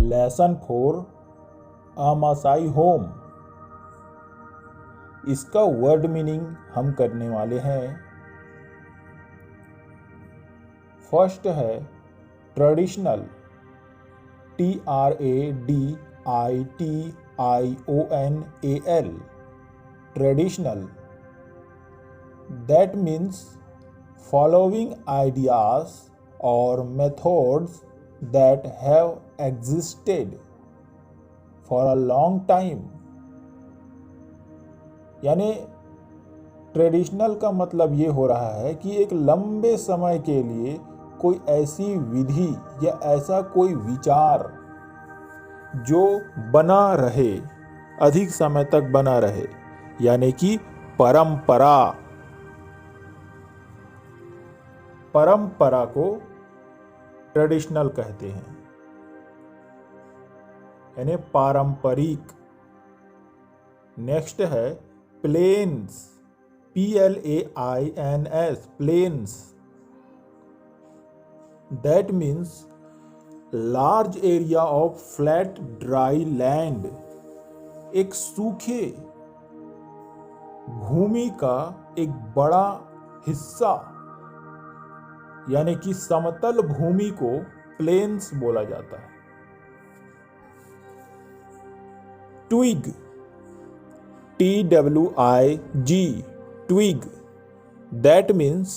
Lesson for a Maasai home. इसका word meaning हम करने वाले हैं। फर्स्ट है traditional, TRADITIONAL, traditional. That means following ideas or methods that have existed for a long time। यानी traditional का मतलब ये हो रहा है कि एक लंबे समय के लिए कोई ऐसी विधि या ऐसा कोई विचार जो बना रहे, अधिक समय तक बना रहे, यानी कि परंपरा। परंपरा को ट्रेडिशनल कहते हैं, यानी पारंपरिक। नेक्स्ट है plains, PLAINS, plains. That means large area of flat dry land, एक सूखे भूमि का एक बड़ा हिस्सा, यानी कि समतल भूमि को प्लेन्स बोला जाता है। Twig, TWIG, twig. That means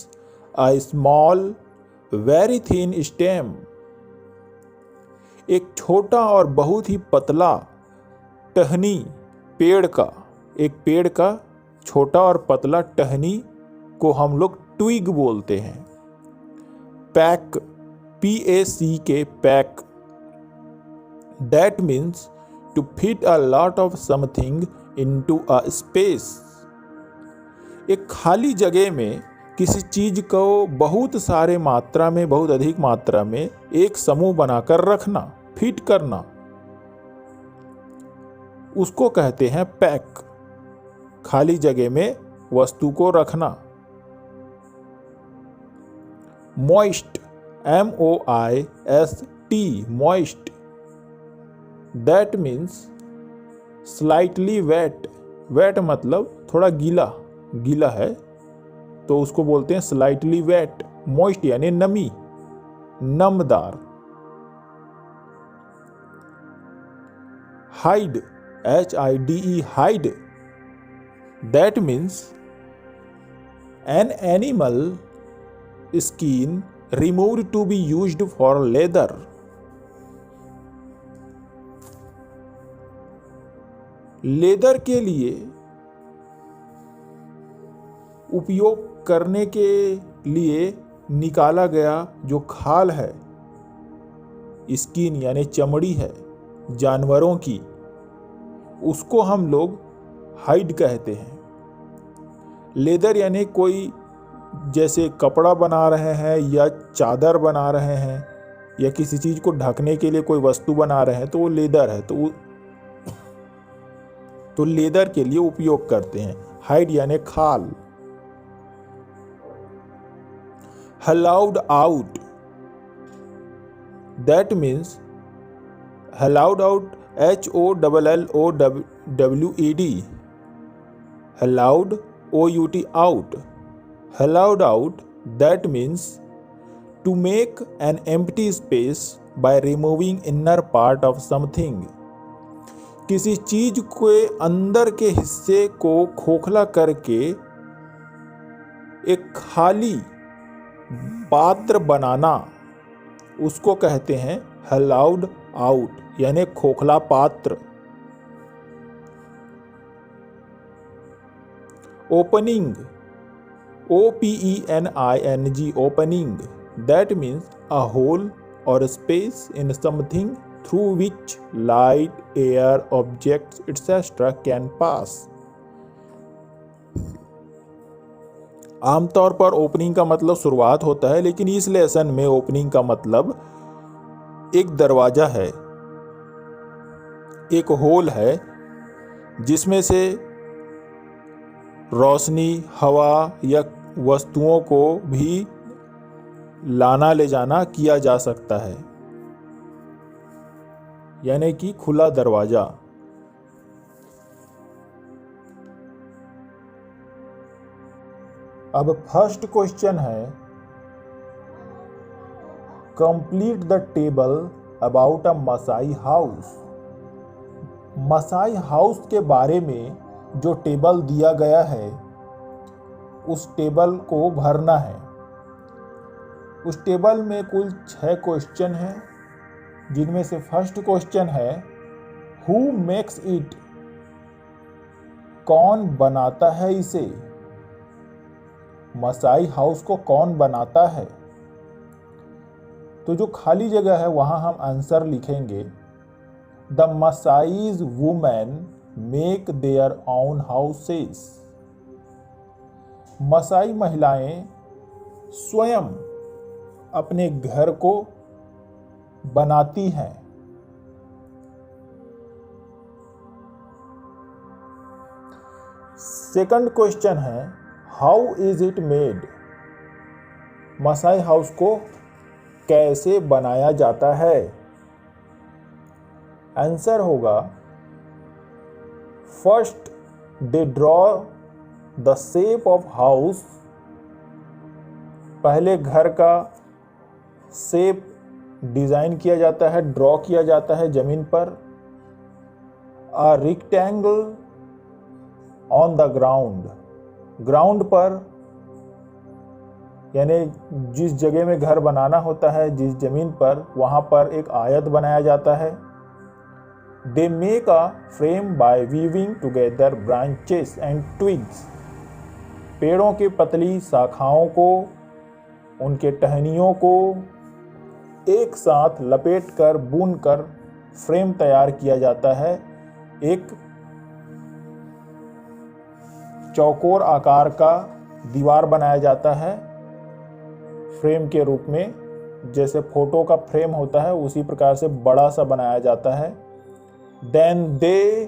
a small very thin stem, एक छोटा और बहुत ही पतला टहनी पेड़ का, एक पेड़ का छोटा और पतला टहनी को हम लोग ट्विग बोलते हैं। Pack, PACK, pack. That means to fit a lot of something into a space, एक खाली जगह में किसी चीज को बहुत सारे मात्रा में, बहुत अधिक मात्रा में एक समूह बनाकर रखना, फिट करना, उसको कहते हैं पैक। खाली जगह में वस्तु को रखना। Moist, MOIST, moist. That means slightly wet, wet मतलब थोड़ा गीला, गीला है तो उसको बोलते हैं स्लाइटली वेट। मॉइस्ट यानी नमी, नमदार। Hide, HIDE, hide. That means an animal skin removed to be used for leather। Leather के लिए उपयोग करने के लिए निकाला गया जो खाल है, स्किन यानी चमड़ी है जानवरों की, उसको हम लोग हाइड कहते हैं। लेदर यानी कोई, जैसे कपड़ा बना रहे हैं या चादर बना रहे हैं या किसी चीज को ढकने के लिए कोई वस्तु बना रहे हैं तो वो लेदर है, तो लेदर के लिए उपयोग करते हैं। हाइड यानी खाल। Hollowed out, that means hollowed out, HOLLOWED, hollowed OUT, out. Hollowed out, that means to make an empty space by removing inner part of something। किसी चीज के अंदर के हिस्से को खोखला करके एक खाली पात्र बनाना, उसको कहते हैं hollowed out, यानी खोखला पात्र। Opening, OPENING, opening। That means a hole or space in something through which light, air, objects, etc. can pass। आमतौर पर ओपनिंग का मतलब शुरुआत होता है, लेकिन इस लेसन में ओपनिंग का मतलब एक दरवाजा है, एक होल है जिसमें से रोशनी, हवा या वस्तुओं को भी लाना ले जाना किया जा सकता है। यानी कि खुला दरवाजा। अब फर्स्ट क्वेश्चन है, complete the table about a Maasai house. Maasai house के बारे में जो टेबल दिया गया है उस टेबल को भरना है। उस टेबल में कुल 6 क्वेश्चन हैं, जिनमें से फर्स्ट क्वेश्चन है, हु मेक्स इट। कौन बनाता है इसे? मसाई हाउस को कौन बनाता है? तो जो खाली जगह है वहां हम आंसर लिखेंगे, the Maasais women make their own houses. Maasai महिलाएं स्वयं अपने घर को बनाती हैं। सेकंड क्वेश्चन है, how is it made. Maasai house को कैसे बनाया जाता है? आंसर होगा, first they draw the shape of house. पहले घर का शेप डिजाइन किया जाता है, ड्रॉ किया जाता है जमीन पर। A rectangle on the ground. Ground पर यानी जिस जगह में घर बनाना होता है, जिस जमीन पर, वहां पर एक आयत बनाया जाता है। दे make a frame by weaving together branches and twigs. पेड़ों की पतली शाखाओं को, उनके टहनियों को एक साथ लपेट कर, बुन कर फ्रेम तैयार किया जाता है। एक चौकोर आकार का दीवार बनाया जाता है फ्रेम के रूप में, जैसे फोटो का फ्रेम होता है उसी प्रकार से बड़ा सा बनाया जाता है। Then they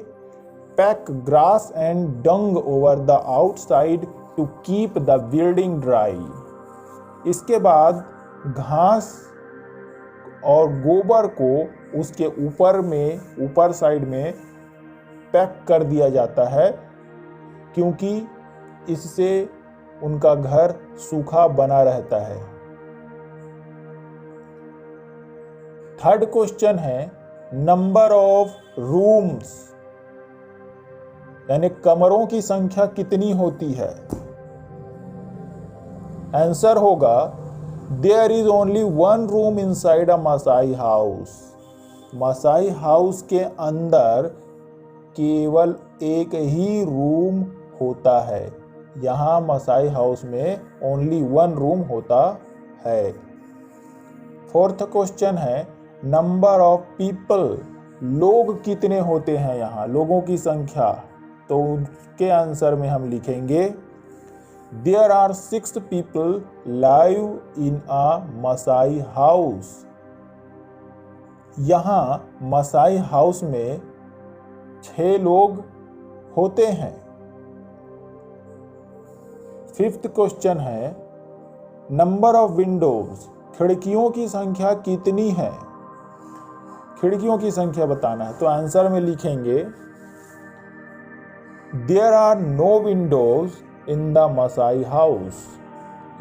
pack grass and dung over the outside to keep the building dry. इसके बाद घास और गोबर को उसके ऊपर साइड में पैक कर दिया जाता है, क्योंकि इससे उनका घर सूखा बना रहता है। थर्ड क्वेश्चन है, नंबर ऑफ रूम्स, यानी कमरों की संख्या कितनी होती है? आंसर होगा, there is only one room inside a Maasai house. Maasai house के अंदर केवल एक ही रूम होता है। यहाँ मसाई हाउस में ओनली वन रूम होता है। फोर्थ क्वेश्चन है, नंबर ऑफ पीपल, लोग कितने होते हैं यहाँ, लोगों की संख्या। तो उसके आंसर में हम लिखेंगे, there are 6 people live in a Maasai house. यहाँ मसाई हाउस में 6 लोग होते हैं। फिफ्थ क्वेश्चन है, नंबर ऑफ विंडोज, खिड़कियों की संख्या कितनी है? खिड़कियों की संख्या बताना है। तो आंसर में लिखेंगे, there are no windows in the Maasai house.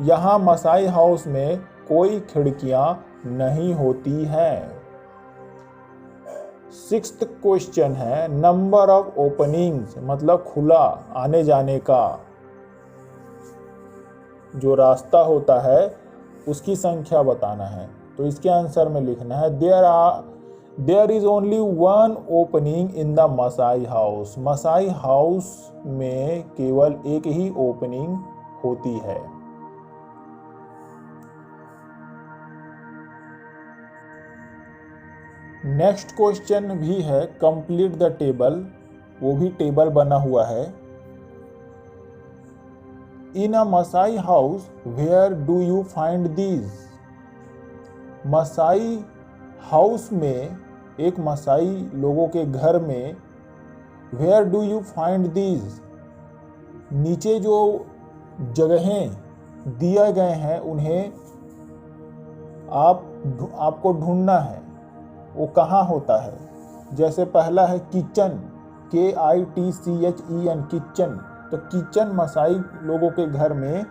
यहाँ मसाई हाउस में कोई खिड़कियां नहीं होती हैं। सिक्स्थ क्वेश्चन है, नंबर ऑफ ओपनिंग्स, मतलब खुला आने जाने का जो रास्ता होता है उसकी संख्या बताना है। तो इसके आंसर में लिखना है, there is only one opening in the Maasai house. Maasai house में केवल एक ही ओपनिंग होती है। नेक्स्ट क्वेश्चन भी है, कंप्लीट द टेबल, वो भी टेबल बना हुआ है। In a Maasai house where do you find these. Maasai house में, एक मसाई लोगों के घर में, where do you find these, नीचे जो जगहें दिए गए हैं उन्हें आपको ढूंढना है, वो कहाँ होता है। जैसे पहला है किचन, KITCHEN, किचन। तो किचन मसाई लोगों के घर में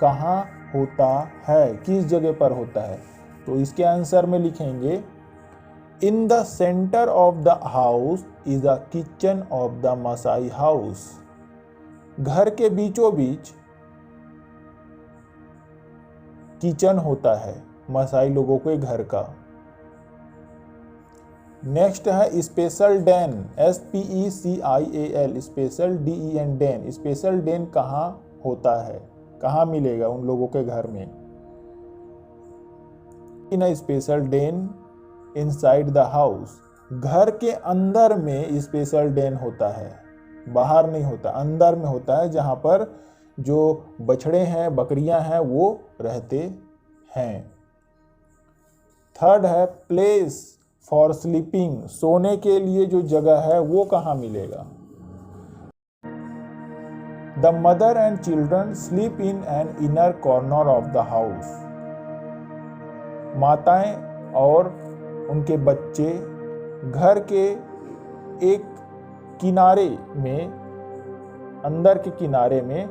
कहाँ होता है, किस जगह पर होता है? तो इसके आंसर में लिखेंगे in the centre of the house is a kitchen of the Maasai house. घर के बीचों बीच किचन होता है मसाई लोगों के घर का। नेक्स्ट है special den, SPECIAL, special DEN, den. Special den कहाँ होता है, कहाँ मिलेगा उन लोगों के घर में? In a special den inside the house. घर के अंदर में स्पेशल डेन होता है, बाहर नहीं होता, अंदर में होता है, जहाँ पर जो बछड़े हैं, बकरियां हैं, वो रहते हैं। थर्ड है प्लेस फॉर स्लीपिंग, सोने के लिए जो जगह है वो कहाँ मिलेगा? The mother and children sleep in an inner corner of the house. माताएं और उनके बच्चे घर के एक किनारे में, अंदर के किनारे में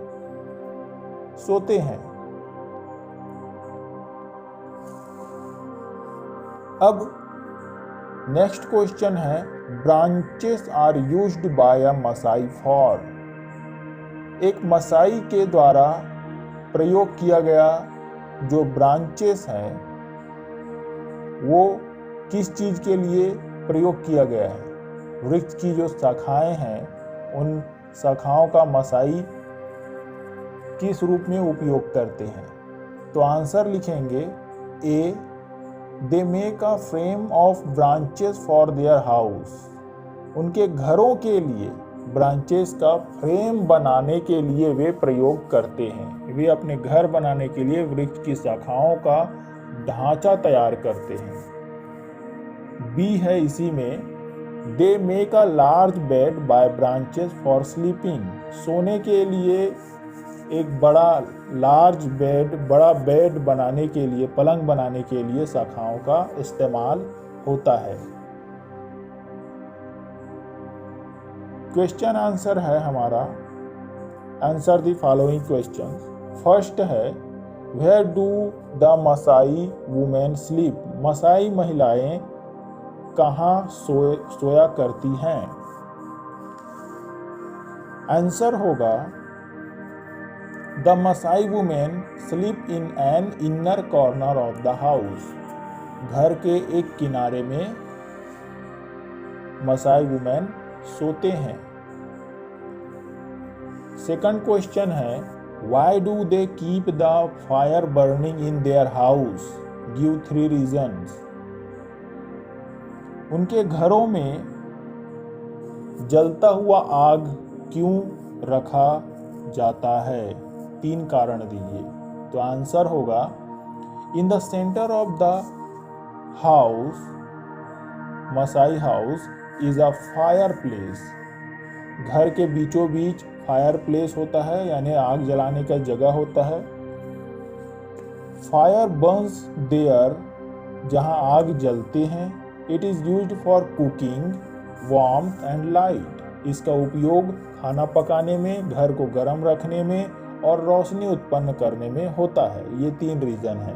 सोते हैं। अब नेक्स्ट क्वेश्चन है branches are used by a Maasai for. एक मसाई के द्वारा प्रयोग किया गया जो ब्रांचेस हैं वो किस चीज के लिए प्रयोग किया गया है? वृक्ष की जो शाखाएं हैं उन शाखाओं का मसाई किस रूप में उपयोग करते हैं? तो आंसर लिखेंगे A, they make a frame of branches for their house. उनके घरों के लिए ब्रांचेस का फ्रेम बनाने के लिए वे प्रयोग करते हैं। वे अपने घर बनाने के लिए वृक्ष की शाखाओं का ढांचा तैयार करते हैं। बी है इसी में, they make a large bed by branches for sleeping. सोने के लिए एक बड़ा बेड बनाने के लिए, पलंग बनाने के लिए शाखाओं का इस्तेमाल होता है। क्वेश्चन आंसर है हमारा, answer the following question. First है where do the Maasai women sleep. मसाई महिलाएं कहाँ सोया करती हैं? आंसर होगा the Maasai women sleep in an inner corner of the house. घर के एक किनारे में मसाई वुमेन सोते हैं। सेकंड क्वेश्चन है why do they keep the fire burning in their house? Give 3 reasons. उनके घरों में जलता हुआ आग क्यों रखा जाता है? 3 कारण दीजिए। तो आंसर होगा in the centre of the house, Maasai house is a fireplace. घर के बीचों बीच फायर प्लेस होता है, यानी आग जलाने का जगह होता है। फायर बर्न्स देयर, जहां आग जलते हैं। It is used for cooking, warmth and light. इसका उपयोग खाना पकाने में, घर को गर्म रखने में और रोशनी उत्पन्न करने में होता है। ये 3 रीजन है।